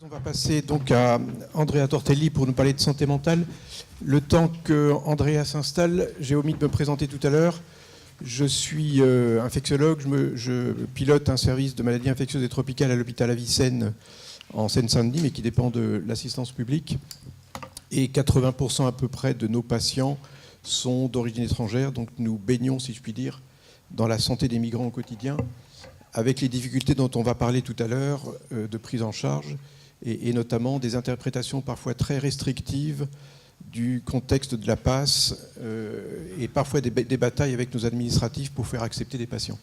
On va passer donc à Andrea Tortelli pour nous parler de santé mentale. Le temps que Andrea s'installe, j'ai omis de me présenter tout à l'heure. Je suis infectiologue, je pilote un service de maladies infectieuses et tropicales à l'hôpital Avicenne en Seine-Saint-Denis, mais qui dépend de l'assistance publique. Et 80% à peu près de nos patients sont d'origine étrangère, donc nous baignons, si je puis dire, dans la santé des migrants au quotidien, avec les difficultés dont on va parler tout à l'heure de prise en charge, et notamment des interprétations parfois très restrictives du contexte de la passe et parfois des batailles avec nos administratifs pour faire accepter les patients.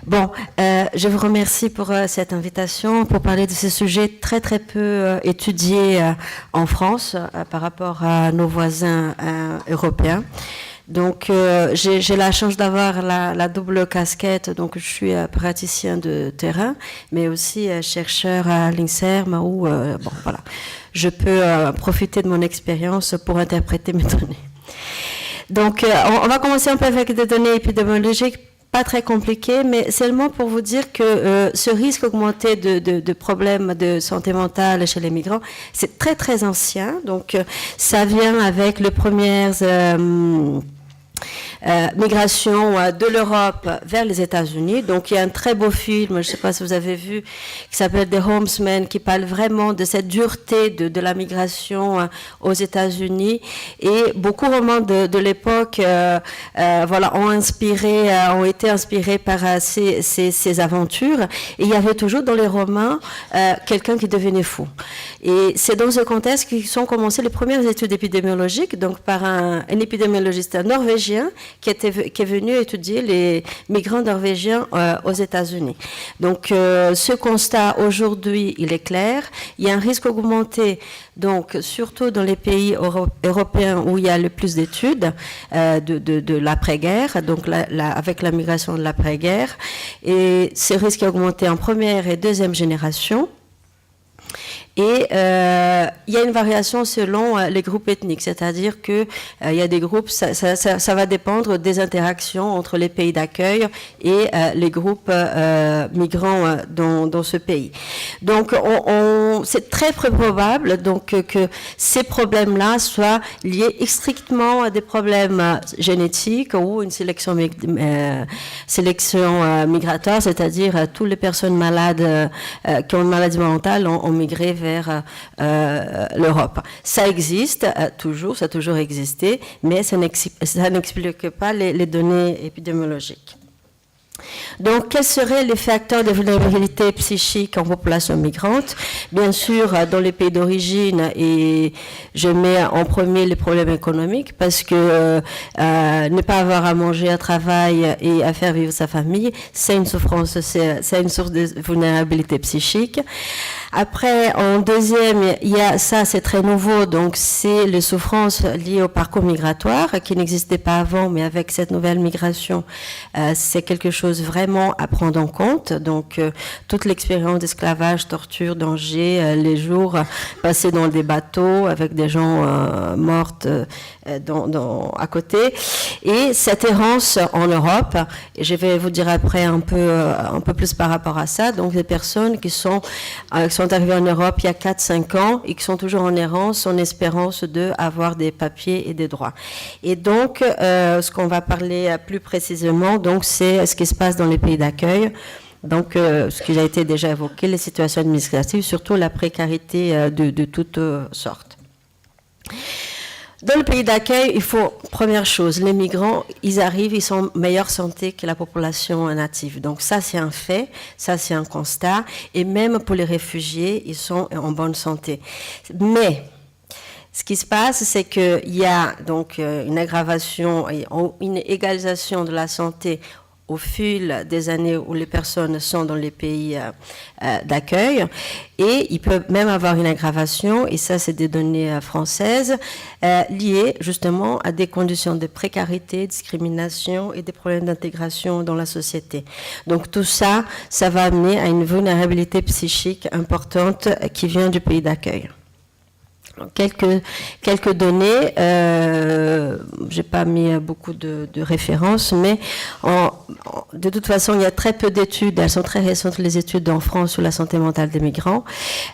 Bon, je vous remercie pour cette invitation, pour parler de ce sujet très très peu étudié en France par rapport à nos voisins européens. Donc, j'ai la chance d'avoir la double casquette. Donc, je suis praticien de terrain, mais aussi chercheur à l'INSERM où, bon, voilà, je peux profiter de mon expérience pour interpréter mes données. Donc, on va commencer un peu avec des données épidémiologiques, pas très compliquées, mais seulement pour vous dire que ce risque augmenté de problèmes de santé mentale chez les migrants, c'est très très ancien. Donc, ça vient avec les premières migration de l'Europe vers les États-Unis. Donc il y a un très beau film, je ne sais pas si vous avez vu, qui s'appelle The Homesman, qui parle vraiment de cette dureté de la migration aux États-Unis. Et beaucoup de romans de l'époque voilà, ont été inspirés par ces aventures. Et il y avait toujours dans les romans quelqu'un qui devenait fou. Et c'est dans ce contexte qu'ils sont commencées les premières études épidémiologiques, donc par un épidémiologiste norvégien qui est venu étudier les migrants norvégiens aux États-Unis. Donc, ce constat aujourd'hui, il est clair. Il y a un risque augmenté, donc surtout dans les pays européens où il y a le plus d'études de l'après-guerre, donc avec la migration de l'après-guerre. Et ce risque est augmenté en première et deuxième génération. Et il y a une variation selon les groupes ethniques, c'est-à-dire que il y a des groupes, ça va dépendre des interactions entre les pays d'accueil et les groupes migrants dans ce pays. Donc, c'est très probable donc que ces problèmes-là soient liés strictement à des problèmes génétiques ou une sélection migratoire, c'est-à-dire toutes les personnes malades qui ont une maladie mentale ont migré vers l'Europe. Ça existe toujours, ça a toujours existé, mais ça n'explique pas les données épidémiologiques. Donc, quels seraient les facteurs de vulnérabilité psychique en population migrante? Bien sûr, dans les pays d'origine, et je mets en premier les problèmes économiques, parce que ne pas avoir à manger, à travailler et à faire vivre sa famille, c'est une souffrance, c'est une source de vulnérabilité psychique. Après, en deuxième, il y a ça, c'est très nouveau, donc c'est les souffrances liées au parcours migratoire qui n'existait pas avant, mais avec cette nouvelle migration, c'est quelque chose vraiment à prendre en compte. Donc, toute l'expérience d'esclavage, torture, danger, les jours passés dans des bateaux avec des gens mortes à côté, et cette errance en Europe. Et je vais vous dire après un peu plus par rapport à ça. Donc, les personnes qui sont arrivées en Europe il y a 4-5 ans et qui sont toujours en errance en espérance d'avoir des papiers et des droits. Et donc, ce qu'on va parler plus précisément, donc, c'est ce qui se passe dans les pays d'accueil. Donc, ce qui a été déjà évoqué, les situations administratives, surtout la précarité de toutes sortes. Dans le pays d'accueil, il faut, première chose, les migrants, ils arrivent, ils sont en meilleure santé que la population native. Donc ça, c'est un fait, ça, c'est un constat. Et même pour les réfugiés, ils sont en bonne santé. Mais ce qui se passe, c'est qu'il y a donc une aggravation, une égalisation de la santé au fil des années où les personnes sont dans les pays d'accueil, et il peut même avoir une aggravation, et ça c'est des données françaises, liées justement à des conditions de précarité, discrimination et des problèmes d'intégration dans la société. Donc tout ça, ça va amener à une vulnérabilité psychique importante qui vient du pays d'accueil. Quelques données, j'ai pas mis beaucoup de références, mais de toute façon, il y a très peu d'études, elles sont très récentes, les études en France sur la santé mentale des migrants,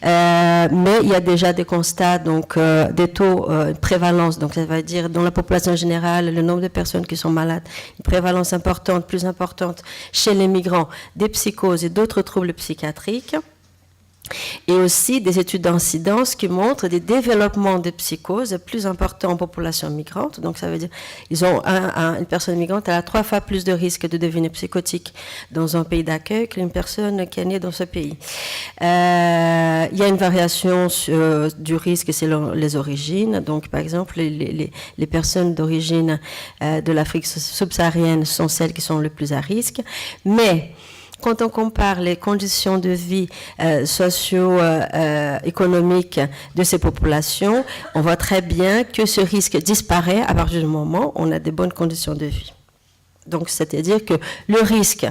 mais il y a déjà des constats, donc des taux de prévalence, donc ça veut dire dans la population générale, le nombre de personnes qui sont malades, une prévalence importante, plus importante chez les migrants, des psychoses et d'autres troubles psychiatriques. Et aussi des études d'incidence qui montrent des développements de psychoses plus importants en population migrante. Donc ça veut dire ils ont une personne migrante elle a 3 fois plus de risque de devenir psychotique dans un pays d'accueil qu'une personne qui est née dans ce pays. Il y a une variation du risque selon les origines. Donc par exemple les personnes d'origine de l'Afrique subsaharienne sont celles qui sont le plus à risque. Mais quand on compare les conditions de vie socio-économiques de ces populations, on voit très bien que ce risque disparaît à partir du moment où on a des bonnes conditions de vie. Donc, c'est-à-dire que le risque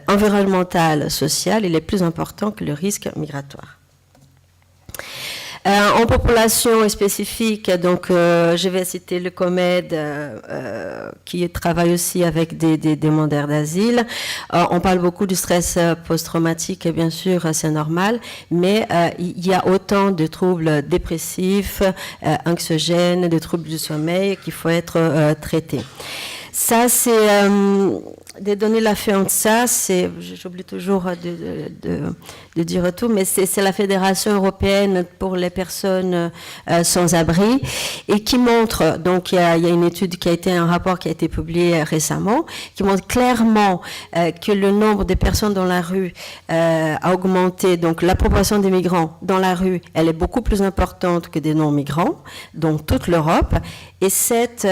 environnemental, social, il est plus important que le risque migratoire. En population spécifique, donc je vais citer le COMED qui travaille aussi avec des demandeurs d'asile. On parle beaucoup du stress post-traumatique et bien sûr c'est normal, mais il y a autant de troubles dépressifs, anxiogènes, de troubles du sommeil qu'il faut être traités. Ça, c'est des données la FEANTSA, j'oublie toujours de dire tout, mais c'est la Fédération européenne pour les personnes sans abri et qui montre, donc il y a une étude qui a été, un rapport qui a été publié récemment, qui montre clairement que le nombre de personnes dans la rue a augmenté, donc la proportion des migrants dans la rue, elle est beaucoup plus importante que des non-migrants, dans toute l'Europe, et cette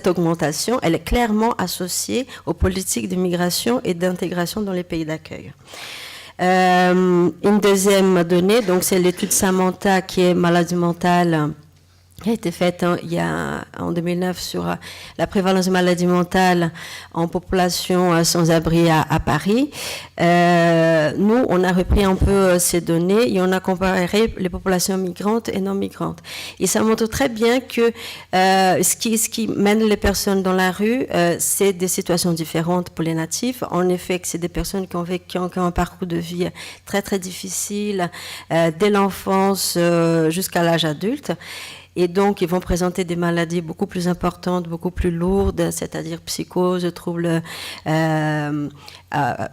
augmentation, elle est clairement associée aux politiques de migration et d'intégration dans les pays d'accueil. Une deuxième donnée, donc c'est l'étude Samantha qui est maladie mentale, qui a été faite en 2009 sur la prévalence de maladies mentales en population sans abri à Paris. Nous, on a repris un peu ces données et on a comparé les populations migrantes et non migrantes. Et ça montre très bien que ce qui mène les personnes dans la rue, c'est des situations différentes pour les natifs. En effet, que c'est des personnes qui ont un parcours de vie très très difficile dès l'enfance jusqu'à l'âge adulte. Et donc, ils vont présenter des maladies beaucoup plus importantes, beaucoup plus lourdes, c'est-à-dire psychose, troubles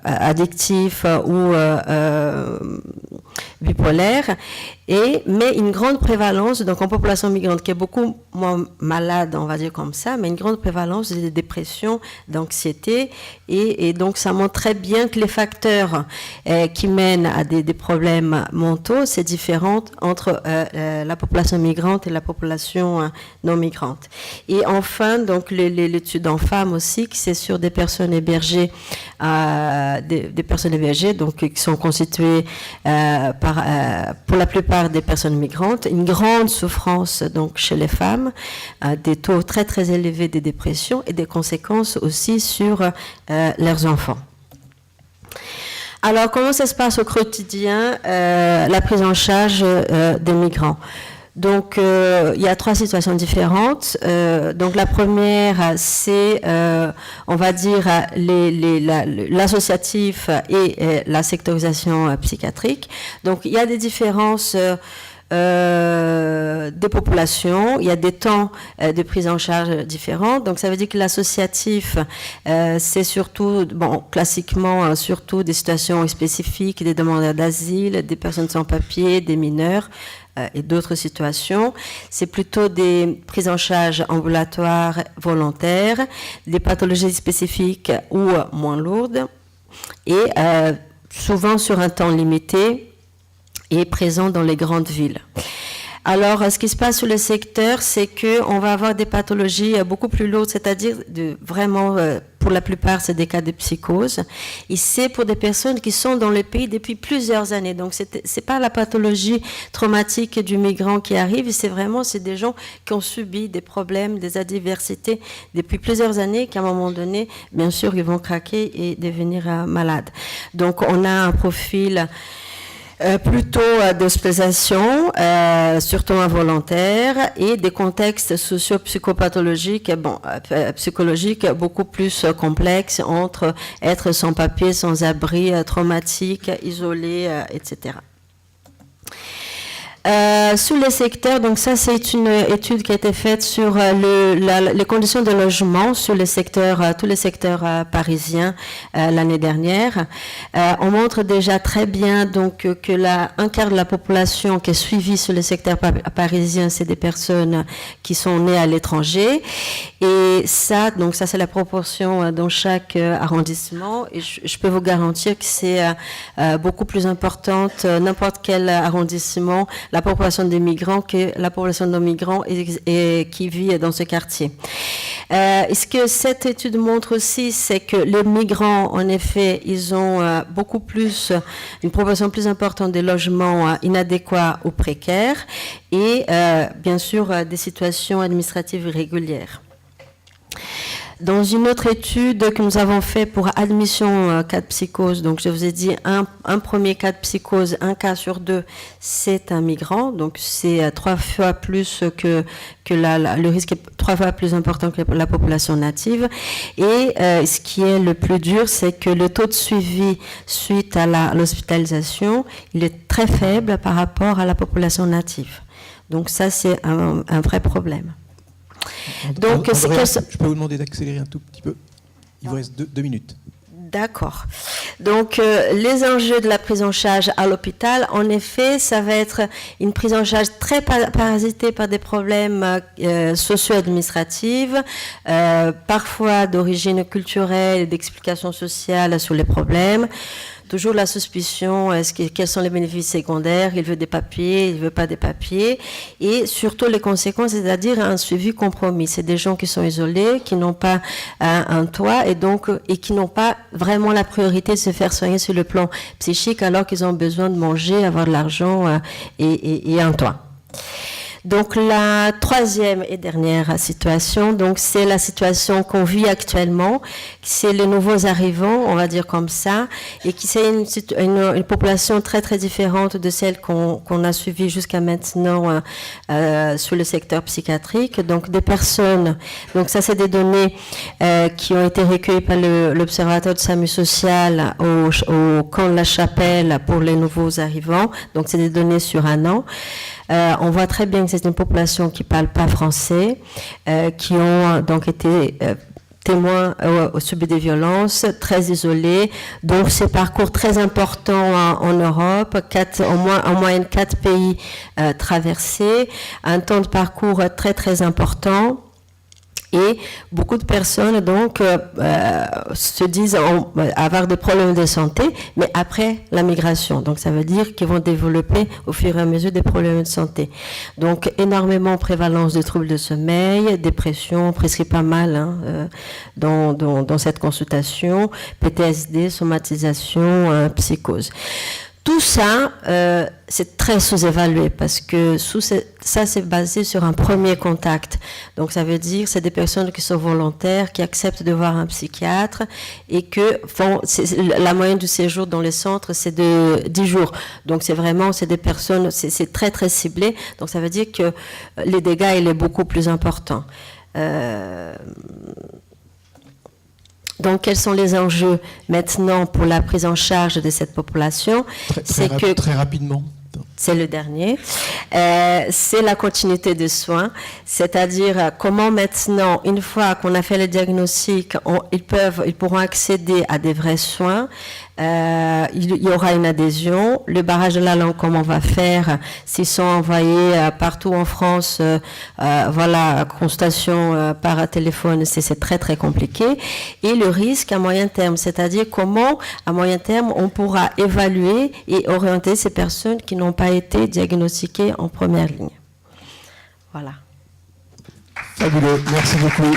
addictifs ou bipolaires. Mais une grande prévalence, donc en population migrante, qui est beaucoup moins malade, on va dire comme ça, mais une grande prévalence de dépression, d'anxiété. Et donc, ça montre très bien que les facteurs qui mènent à des problèmes mentaux, c'est différent entre la population migrante et la population non migrante. Et enfin, donc l'étude en femmes aussi, qui c'est sur des personnes hébergées, des personnes hébergées, donc qui sont constituées pour la plupart des personnes migrantes, une grande souffrance donc chez les femmes, des taux très très élevés de dépression et des conséquences aussi sur leurs enfants. Alors, comment ça se passe au quotidien, la prise en charge des migrants? Donc, il y a 3 situations différentes. Donc, la première, c'est, on va dire, l'associatif et la sectorisation psychiatrique. Donc, il y a des différences des populations, il y a des temps de prise en charge différents. Donc, ça veut dire que l'associatif, c'est surtout, classiquement, surtout des situations spécifiques, des demandeurs d'asile, des personnes sans papier, des mineurs, et d'autres situations. C'est plutôt des prises en charge ambulatoires volontaires, des pathologies spécifiques ou moins lourdes, et souvent sur un temps limité et présent dans les grandes villes. Alors, ce qui se passe sur le secteur, c'est qu'on va avoir des pathologies beaucoup plus lourdes, c'est-à-dire vraiment, pour la plupart, c'est des cas de psychose. Et c'est pour des personnes qui sont dans le pays depuis plusieurs années. Donc, c'est pas la pathologie traumatique du migrant qui arrive, c'est des gens qui ont subi des problèmes, des adversités depuis plusieurs années, qu'à un moment donné, bien sûr, ils vont craquer et devenir malades. Donc, on a un profil Plutôt d'hospitalisation, surtout involontaire, et des contextes socio-psychopathologiques, psychologiques beaucoup plus complexes entre être sans papier, sans abri, traumatique, isolé, etc. Sur les secteurs, donc ça c'est une étude qui a été faite sur les conditions de logement sur les secteurs, tous les secteurs parisiens l'année dernière. On montre déjà très bien donc que un quart de la population qui est suivie sur les secteurs parisiens, c'est des personnes qui sont nées à l'étranger. Et ça, donc ça c'est la proportion dans chaque arrondissement. Et je peux vous garantir que c'est beaucoup plus importante n'importe quel arrondissement, la population des migrants que la population non migrants qui vit dans ce quartier. Ce que cette étude montre aussi, c'est que les migrants, en effet, ils ont beaucoup plus, une proportion plus importante des logements inadéquats ou précaires et bien sûr des situations administratives irrégulières. Dans une autre étude que nous avons fait pour admission cas de psychose, donc je vous ai dit un premier cas de psychose, un cas sur 2, c'est un migrant, donc c'est 3 fois plus que le risque est 3 fois plus important que la population native. Et ce qui est le plus dur, c'est que le taux de suivi suite à l'hospitalisation, il est très faible par rapport à la population native. Donc ça, c'est un vrai problème. Donc, Andrea, je peux vous demander d'accélérer un tout petit peu. Il vous reste 2 minutes. D'accord. Donc, les enjeux de la prise en charge à l'hôpital, en effet, ça va être une prise en charge très parasitée par des problèmes socio-administratifs, parfois d'origine culturelle et d'explication sociale sur les problèmes. Toujours la suspicion, quels sont les bénéfices secondaires, il veut des papiers, il ne veut pas des papiers, et surtout les conséquences, c'est-à-dire un suivi compromis. C'est des gens qui sont isolés, qui n'ont pas un toit, et qui n'ont pas vraiment la priorité de se faire soigner sur le plan psychique, alors qu'ils ont besoin de manger, avoir de l'argent et un toit. Donc la troisième et dernière situation, donc c'est la situation qu'on vit actuellement, c'est les nouveaux arrivants, on va dire comme ça, et qui c'est une population très très différente de celle qu'on a suivie jusqu'à maintenant sur le secteur psychiatrique. Donc des personnes, donc ça c'est des données qui ont été recueillies par l'Observatoire de SAMU social au camp de la Chapelle pour les nouveaux arrivants. Donc c'est des données sur 1 an. On voit très bien que c'est une population qui ne parle pas français, qui ont donc été témoins au subi des violences, très isolés. Donc, c'est parcours très important en Europe, en moyenne 4 pays traversés, un temps de parcours très très important. Et beaucoup de personnes donc se disent avoir des problèmes de santé, mais après la migration. Donc ça veut dire qu'ils vont développer au fur et à mesure des problèmes de santé. Donc énormément prévalence de troubles de sommeil, dépression, prescrit pas mal dans cette consultation, PTSD, somatisation, psychose. Tout ça, c'est très sous-évalué parce que ça, c'est basé sur un premier contact. Donc, ça veut dire que c'est des personnes qui sont volontaires, qui acceptent de voir un psychiatre et que la moyenne du séjour dans les centres, c'est de 10 jours. Donc, c'est des personnes, c'est très, très ciblé. Donc, ça veut dire que les dégâts, il est beaucoup plus important. Donc, quels sont les enjeux maintenant pour la prise en charge de cette population? Très rapidement. C'est le dernier. C'est la continuité des soins, c'est-à-dire comment maintenant, une fois qu'on a fait le diagnostic, ils pourront accéder à des vrais soins. Il y aura une adhésion. Le barrage de la langue, comment on va faire? S'ils sont envoyés partout en France, consultation par téléphone, c'est très très compliqué. Et le risque à moyen terme, c'est-à-dire comment à moyen terme on pourra évaluer et orienter ces personnes qui n'ont pas été diagnostiquées en première ligne. Voilà. Fabuleux, merci beaucoup.